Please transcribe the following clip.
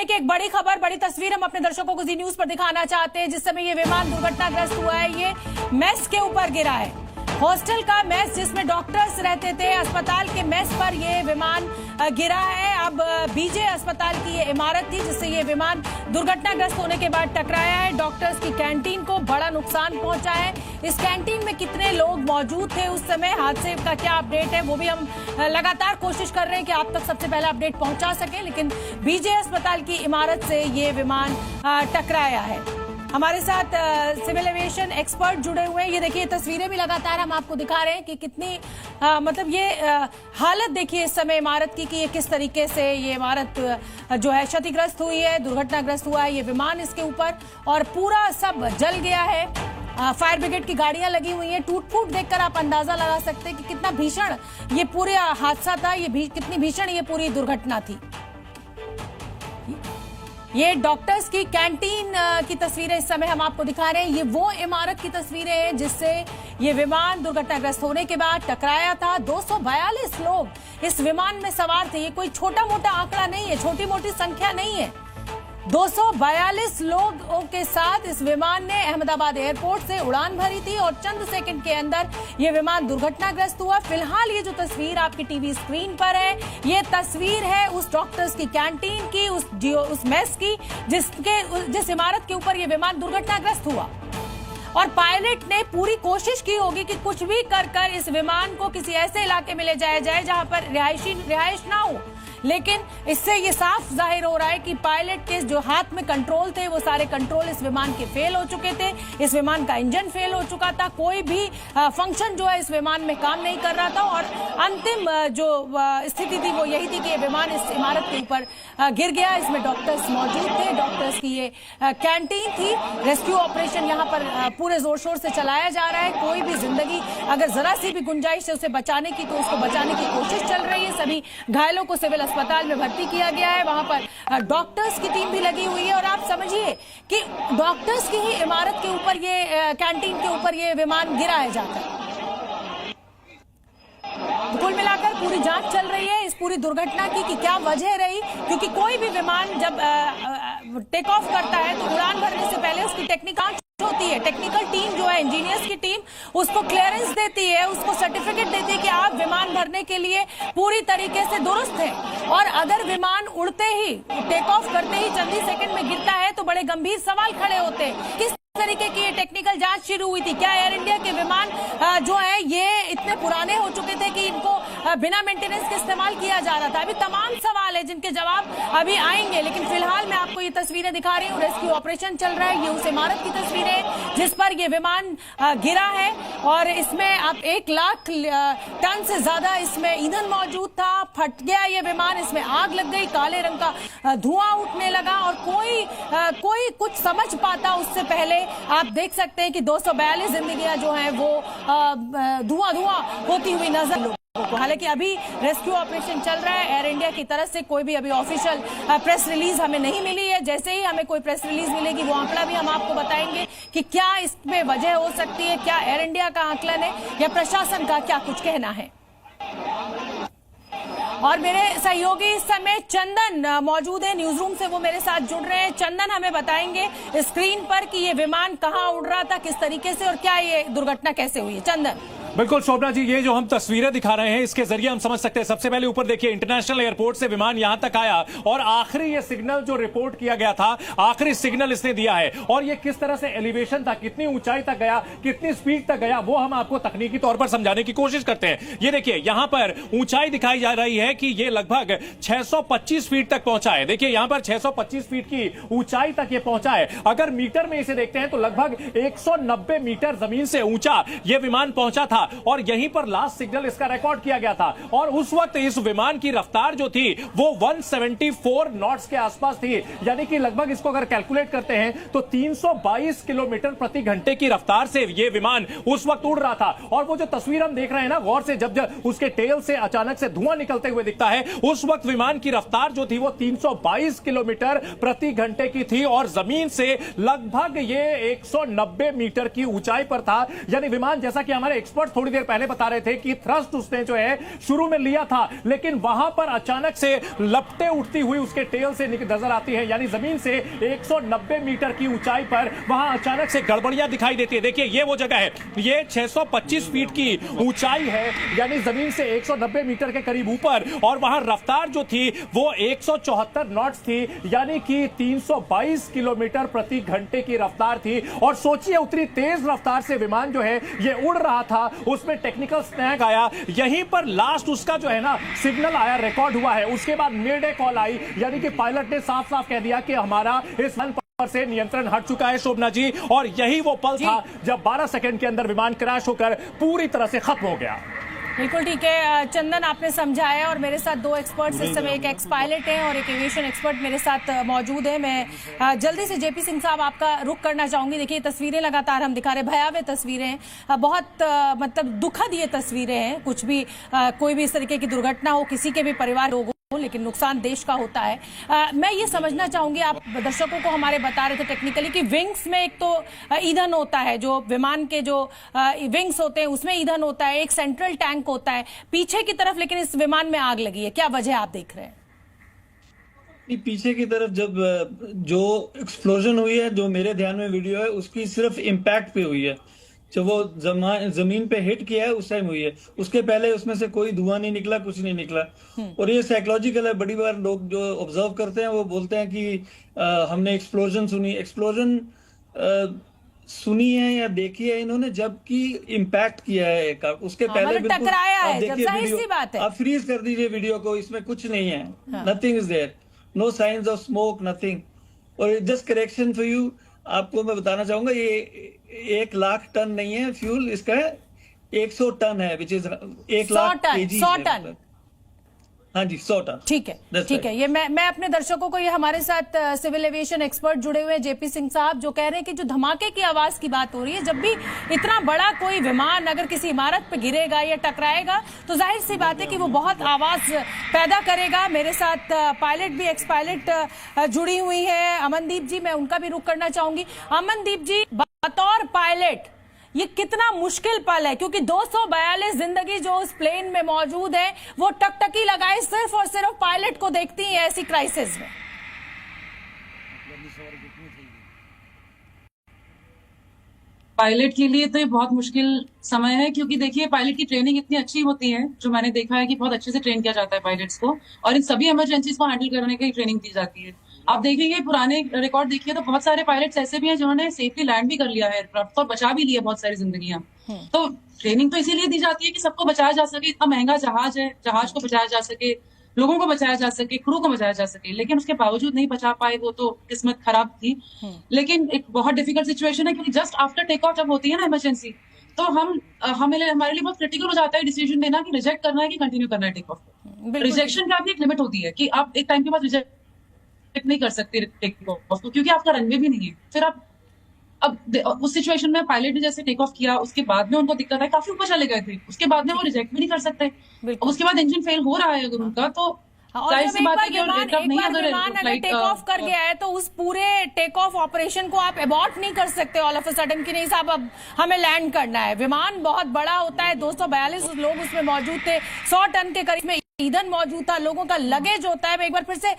की एक बड़ी खबर, बड़ी तस्वीर हम अपने दर्शकों को जी न्यूज पर दिखाना चाहते हैं। जिस समय ये विमान दुर्घटनाग्रस्त हुआ है, ये मेस के ऊपर गिरा है। हॉस्टल का मेस जिसमें डॉक्टर्स रहते थे, अस्पताल के मेस पर ये विमान गिरा है। अब बीजे अस्पताल की ये इमारत थी जिससे ये विमान दुर्घटनाग्रस्त होने के बाद टकराया है। डॉक्टर्स की कैंटीन को बड़ा नुकसान पहुंचा है। इस कैंटीन में कितने लोग मौजूद थे उस समय, हादसे का क्या अपडेट है, वो भी हम लगातार कोशिश कर रहे हैं कि आप तक सबसे पहले अपडेट पहुंचा सकें। लेकिन बीजे अस्पताल की इमारत से ये विमान टकराया है। हमारे साथ सिविल एविएशन एक्सपर्ट जुड़े हुए हैं। ये देखिए तस्वीरें भी लगातार हम आपको दिखा रहे हैं कि कितनी मतलब ये हालत देखिए इस समय इमारत की कि ये किस तरीके से ये इमारत जो है क्षतिग्रस्त हुई है, दुर्घटनाग्रस्त हुआ है ये विमान इसके ऊपर, और पूरा सब जल गया है। फायर ब्रिगेड की गाड़ियां लगी हुई हैं। टूट फूट देखकर आप अंदाजा लगा सकते हैं कि कितना भीषण ये पूरा हादसा था, कितनी भीषण ये पूरी दुर्घटना थी। ये डॉक्टर्स की कैंटीन की तस्वीरें इस समय हम आपको दिखा रहे हैं। ये वो इमारत की तस्वीरें हैं जिससे ये विमान दुर्घटनाग्रस्त होने के बाद टकराया था। 242 लोग इस विमान में सवार थे। ये कोई छोटा मोटा आंकड़ा नहीं है, छोटी मोटी संख्या नहीं है। 242 लोगों के साथ इस विमान ने अहमदाबाद एयरपोर्ट से उड़ान भरी थी और चंद सेकंड के अंदर ये विमान दुर्घटनाग्रस्त हुआ। फिलहाल ये जो तस्वीर आपकी टीवी स्क्रीन पर है, ये तस्वीर है उस डॉक्टर्स की कैंटीन की, उस मेस की जिस इमारत के ऊपर ये विमान दुर्घटनाग्रस्त हुआ। और पायलट ने पूरी कोशिश की होगी कि कुछ भी कर इस विमान को किसी ऐसे इलाके में ले जाया जाए जहां पर रिहायश ना हो। लेकिन इससे ये साफ जाहिर हो रहा है कि पायलट के जो हाथ में कंट्रोल थे वो सारे कंट्रोल इस विमान के फेल हो चुके थे। इस विमान का इंजन फेल हो चुका था। कोई भी फंक्शन जो है इस विमान में काम नहीं कर रहा था और अंतिम जो स्थिति थी वो यही थी कि ये विमान इस इमारत के ऊपर गिर गया। इसमें डॉक्टर्स मौजूद थे, डॉक्टर्स की ये कैंटीन थी। रेस्क्यू ऑपरेशन यहाँ पर पूरे जोर शोर से चलाया जा रहा है। कोई भी जिंदगी अगर जरा सी भी गुंजाइश है उसे बचाने की, तो उसको बचाने की कोशिश चल रही है। सभी घायलों को सिविल अस्पताल में भर्ती किया गया है। वहां पर डॉक्टर्स की टीम भी लगी हुई है और आप समझिए कि डॉक्टर्स की ही इमारत के ऊपर ये कैंटीन के ऊपर ये विमान गिरा है जाकर। कुल मिलाकर पूरी जांच चल रही है इस पूरी दुर्घटना की कि क्या वजह रही, क्योंकि कोई भी विमान जब टेक ऑफ करता है तो उड़ान भरने से पहले उसकी टेक्निकल होती है। टेक्निकल टीम जो है, इंजीनियर्स की टीम, उसको क्लियरेंस देती है, उसको सर्टिफिकेट देती है कि आप विमान भरने के लिए पूरी तरीके से दुरुस्त है। और अगर विमान उड़ते ही, टेक ऑफ करते ही चंद ही सेकंड में गिरता है तो बड़े गंभीर सवाल खड़े होते हैं। किस तरीके की ये टेक्निकल जांच शुरू हुई थी? क्या एयर इंडिया के विमान जो है ये इतने पुराने हो चुके थे कि इनको बिना मेंटेनेंस के इस्तेमाल किया जा रहा था? अभी तमाम सवाल है जिनके जवाब अभी आएंगे। लेकिन फिलहाल मैं आपको ये तस्वीरें दिखा रही हूँ। रेस्क्यू ऑपरेशन चल रहा है। ये उस इमारत की तस्वीरें हैं जिस पर ये विमान गिरा है और इसमें अब 1 लाख टन से ज्यादा इसमें ईंधन मौजूद था। फट गया ये विमान, इसमें आग लग गई, काले रंग का धुआं उठने लगा और कोई कुछ समझ पाता उससे पहले आप देख सकते हैं कि 242 जिंदगियां जो हैं वो धुआं होती हुई नजर लोगों को। हालांकि अभी रेस्क्यू ऑपरेशन चल रहा है। एयर इंडिया की तरफ से कोई भी अभी ऑफिशियल प्रेस रिलीज हमें नहीं मिली है। जैसे ही हमें कोई प्रेस रिलीज मिलेगी वो आंकड़ा भी हम आपको बताएंगे कि क्या इसमें वजह हो सकती है, क्या एयर इंडिया का आकलन है या प्रशासन का क्या कुछ कहना है। और मेरे सहयोगी इस समय चंदन मौजूद है न्यूज रूम से, वो मेरे साथ जुड़ रहे हैं। चंदन हमें बताएंगे स्क्रीन पर कि ये विमान कहाँ उड़ रहा था, किस तरीके से, और क्या ये दुर्घटना कैसे हुई है। चंदन। बिल्कुल शोभना जी, ये जो हम तस्वीरें दिखा रहे हैं इसके जरिए हम समझ सकते हैं। सबसे पहले ऊपर देखिए, इंटरनेशनल एयरपोर्ट से विमान यहां तक आया और आखिरी ये सिग्नल जो रिपोर्ट किया गया था, आखिरी सिग्नल इसने दिया है। और ये किस तरह से एलिवेशन था, कितनी ऊंचाई तक गया, कितनी स्पीड तक गया, वो हम आपको तकनीकी तौर पर समझाने की कोशिश करते हैं। ये देखिए यहां पर ऊंचाई दिखाई जा रही है कि ये लगभग 625 फीट तक पहुंचा है। देखिए यहां पर 625 फीट की ऊंचाई तक ये पहुंचा है। अगर मीटर में इसे देखते हैं तो लगभग 190 मीटर जमीन से ऊंचा ये विमान पहुंचा था और यहीं पर लास्ट सिग्नल इसका रिकॉर्ड किया गया था। और उस वक्त इस विमान की रफ्तार जो थी वो 174 नॉट्स के आसपास थी, यानी कि लगभग इसको अगर कैलकुलेट करते हैं तो 322 किलोमीटर प्रति घंटे की रफ्तार से ये विमान उस वक्त उड़ रहा था। और वो जो तस्वीर हम देख रहे हैं ना गौर से, जब उसके टेल से अचानक से धुआं निकलते हुए दिखता है, उस वक्त विमान की रफ्तार जो थी वो 322 किलोमीटर प्रति घंटे की थी और जमीन से लगभग ये 190 मीटर की ऊंचाई पर था। यानी विमान, जैसा कि हमारे एक्सपर्ट थोड़ी देर पहले बता रहे थे कि थ्रस्ट उसने जो है शुरू में लिया था, लेकिन वहां पर अचानक से लपटे उठती हुई उसके टेल से नजर आती है, यानी जमीन से 190 मीटर की ऊंचाई पर वहां अचानक से गड़बड़ियां दिखाई देती है। देखिए ये वो जगह है, ये 625 फीट की ऊंचाई है, यानी जमीन से 190 मीटर के करीब ऊपर, और वहां रफ्तार जो थी वो 174 नॉट्स थी, यानी कि 322 किलोमीटर प्रति घंटे की रफ्तार थी। और सोचिए उतनी तेज रफ्तार से विमान जो है ये उड़ रहा था, उसमें टेक्निकल स्नैग आया, यहीं पर लास्ट उसका जो है ना सिग्नल आया, रिकॉर्ड हुआ है। उसके बाद मेडे कॉल आई, यानी कि पायलट ने साफ साफ कह दिया कि हमारा इस पर से नियंत्रण हट चुका है शोभना जी। और यही वो पल था जब 12 सेकंड के अंदर विमान क्रैश होकर पूरी तरह से खत्म हो गया। बिल्कुल ठीक है चंदन, आपने समझाया। और मेरे साथ दो एक्सपर्ट्स इस समय, एक एक्स पायलट हैं और एक एविएशन एक्सपर्ट मेरे साथ मौजूद है। मैं जल्दी से जेपी सिंह साहब आपका रुख करना चाहूंगी। देखिए तस्वीरें लगातार हम दिखा रहे हैं, भयावह तस्वीरें, बहुत मतलब दुखद ये तस्वीरें हैं। कुछ भी कोई भी इस तरीके की दुर्घटना हो, किसी के भी परिवार लोगों, लेकिन नुकसान देश का होता है। मैं ये समझना चाहूंगी, आप दर्शकों को हमारे बता रहे थे टेक्निकली कि विंग्स में एक तो ईंधन होता है, जो विमान के जो विंग्स होते हैं उसमें ईंधन होता है, एक सेंट्रल टैंक होता है पीछे की तरफ, लेकिन इस विमान में आग लगी है, क्या वजह आप देख रहे हैं? पीछे की तरफ जब जो एक्सप्लोजन हुई है, जो मेरे ध्यान में वीडियो है, उसकी सिर्फ इम्पैक्ट पे हुई है। जब वो जमीन पे हिट किया है उस टाइम हुई है, उसके पहले उसमें से कोई धुआं नहीं निकला, कुछ नहीं निकला। और ये साइकोलॉजिकल है। बड़ी बार लोग जो ऑब्जर्व करते हैं वो बोलते हैं कि हमने एक्सप्लोजन सुनी। एक्सप्लोजन सुनी है या देखी है इन्होंने जबकि इम्पैक्ट किया है एक, उसके पहले बिल्कुल टकराया है, देखिए वीडियो, सी बात है। आप फ्रीज कर दीजिए वीडियो को, इसमें कुछ नहीं है, nothing is there, no science of smoke, nothing. और जस्ट करेक्शन फॉर यू, आपको मैं बताना चाहूंगा ये 1 लाख टन नहीं है फ्यूल, इसका 100 टन है, which is 1 lakh KG. 100 ton, हाँ जी 100 टन। ठीक है ठीक है। ये मैं अपने दर्शकों को, ये हमारे साथ सिविल एविएशन एक्सपर्ट जुड़े हुए हैं जेपी सिंह साहब, जो कह रहे हैं कि जो धमाके की आवाज की बात हो रही है, जब भी इतना बड़ा कोई विमान अगर किसी इमारत पे गिरेगा या टकराएगा तो जाहिर सी बात है कि वो बहुत आवाज पैदा करेगा। मेरे साथ पायलट भी, एक्स पायलट जुड़ी हुई है, अमनदीप जी, मैं उनका भी रुख करना चाहूंगी। अमनदीप जी, बतौर पायलट ये कितना मुश्किल पल है, क्योंकि 242 जिंदगी जो उस प्लेन में मौजूद है वो टकटकी लगाए सिर्फ और सिर्फ पायलट को देखती है ऐसी क्राइसिस में। पायलट के लिए तो ये बहुत मुश्किल समय है, क्योंकि देखिए पायलट की ट्रेनिंग इतनी अच्छी होती है, जो मैंने देखा है कि बहुत अच्छे से ट्रेन किया जाता है पायलट्स को, और इन सभी इमरजेंसीज को हैंडल करने की ट्रेनिंग दी जाती है। आप देखेंगे पुराने रिकॉर्ड देखिए तो बहुत सारे पायलट्स ऐसे भी हैं जिन्होंने सेफली लैंड भी कर लिया है एयरक्राफ्ट और बचा भी लिया बहुत सारी जिंदगियां। तो ट्रेनिंग तो इसीलिए दी जाती है कि सबको बचाया जा सके। इतना महंगा जहाज है, जहाज को बचाया जा सके, लोगों को बचाया जा सके, क्रू को बचाया जा सके, लेकिन उसके बावजूद नहीं बचा पाए, वो तो किस्मत खराब थी। लेकिन एक बहुत डिफिकल्ट सिचुएशन है, क्योंकि जस्ट आफ्टर टेक ऑफ जब होती है ना इमरजेंसी, तो हमारे लिए बहुत क्रिटिकल हो जाता है डिसीजन लेना कि रिजेक्ट करना है कि कंटिन्यू करना है टेक ऑफ को। रिजेक्शन का भी एक लिमिट होती है कि आप एक टाइम के बाद रिजेक्ट नहीं कर सकते टेक ऑफ को, क्योंकि आपका रनवे भी नहीं है। फिर आप अब उस सिचुएशन में पायलट ने जैसे टेक ऑफ किया, उसके बाद में उनको दिक्कत है, काफी ऊपर चले गए थे, उसके बाद में वो रिजेक्ट भी नहीं कर सकते। उसके बाद इंजन फेल हो रहा है अगर उनका, तो और जब एक बार विमान अगर टेक ऑफ कर गया है तो उस पूरे टेक ऑफ ऑपरेशन को आप अबॉर्ट नहीं कर सकते ऑल ऑफ अ सडन कि नहीं साहब अब हमें लैंड करना है। विमान बहुत बड़ा होता है, 242 लोग उसमें मौजूद थे, 100 टन के करीब में ईंधन मौजूद था, लोगों का लगेज होता है। मैं एक बार फिर से